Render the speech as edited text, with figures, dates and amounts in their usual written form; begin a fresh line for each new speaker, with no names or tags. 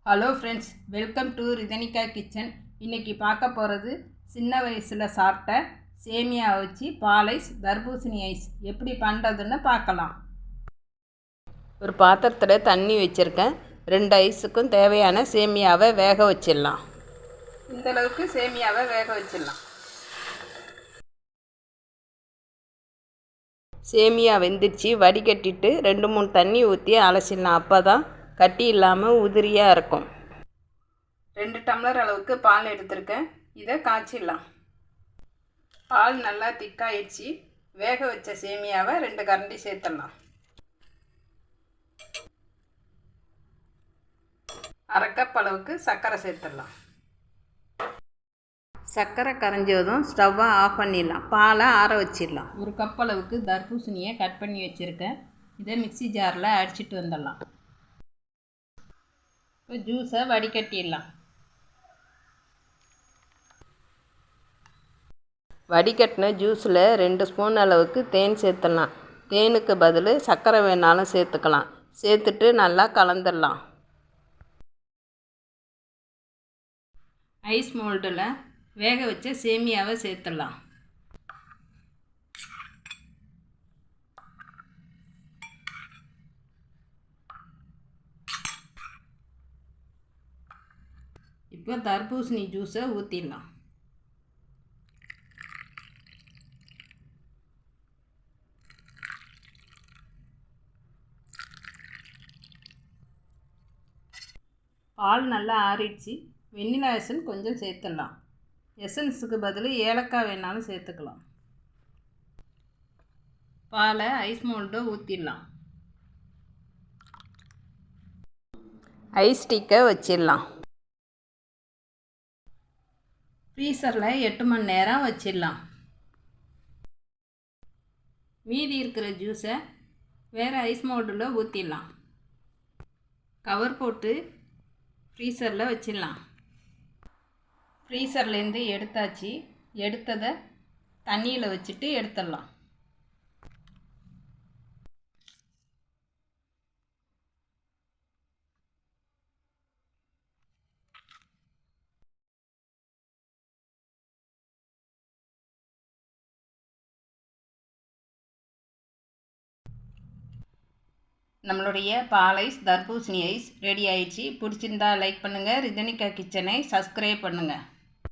Hello friends, welcome to Rithanika kitchen. இன்றைக்கி பார்க்க போகிறது சின்ன வயசில் சாப்பிட்ட சேமியா வச்சு பால் ஐஸ், தர்பூசணி ஐஸ் எப்படி பண்ணுறதுன்னு பார்க்கலாம். ஒரு பாத்திரத்தில் தண்ணி வச்சுருக்கேன். 2 ஐஸுக்கும் தேவையான சேமியாவை வேக வச்சிடலாம். இந்தளவுக்கு சேமியாவை வேக வச்சிடலாம். சேமியா வெந்துடுச்சு. வடிகட்டிட்டு 2-3 தண்ணி ஊற்றி அலசிடலாம். அப்போ தான் கட்டி இல்லாமல் உதிரியாக இருக்கும். 2 டம்ளர் அளவுக்கு பால் எடுத்திருக்கேன். இதை காய்ச்சிடலாம். பால் நல்லா திக்காயிடுச்சு. வேக வச்ச சேமியாவை 2 கரண்டி சேர்த்துடலாம். அரை கப் அளவுக்கு சர்க்கரை சேர்த்துடலாம். சர்க்கரை கரைஞ்சதும் ஸ்டவ்வை ஆஃப் பண்ணிடலாம். பாலை ஆற வச்சிடலாம். 1 கப் அளவுக்கு தர்பூசணியை கட் பண்ணி வச்சுருக்கேன். இதை மிக்சி ஜாரில் அடிச்சிட்டு வந்துடலாம். இப்போ ஜூஸை வடிகட்டிடலாம். வடிகட்டின ஜூஸில் 2 ஸ்பூன் அளவுக்கு தேன் சேர்த்துடலாம். தேனுக்கு பதில் சர்க்கரை வேணாலும் சேர்த்துக்கலாம். சேர்த்துட்டு நல்லா கலந்துடலாம். ஐஸ் மோல்டில் வேக வச்ச சேமியாவை சேர்த்துடலாம். இப்போ தர்பூசணி ஜூஸை ஊற்றிடலாம். பால் நல்லா ஆறிடுச்சு. வெண்ணிலா எசன்ஸ் கொஞ்சம் சேர்த்துடலாம். எசன்ஸுக்கு பதில் ஏலக்காய் வேணாலும் சேர்த்துக்கலாம். பாலை ஐஸ் மோல்டை ஊற்றிடலாம். ஐஸ் ஸ்டிக்கை வச்சிடலாம். ஃப்ரீசரில் 8 மணி நேரம் வச்சிடலாம். மீதி இருக்கிற ஜூஸை வேறு ஐஸ் மோல்டில் ஊற்றிடலாம். கவர் போட்டு ஃப்ரீசரில் வச்சிடலாம். ஃப்ரீசர்லேருந்து எடுத்தாச்சு. எடுத்ததை தண்ணியில் வச்சுட்டு எடுத்துடலாம். நம்மளுடைய பால் ஐஸ், தர்பூசணி ஐஸ் ரெடி ஆயிடுச்சு. பிடிச்சிருந்தா லைக் பண்ணுங்கள். ரிதனிகா கிச்சனை சப்ஸ்கிரைப் பண்ணுங்கள்.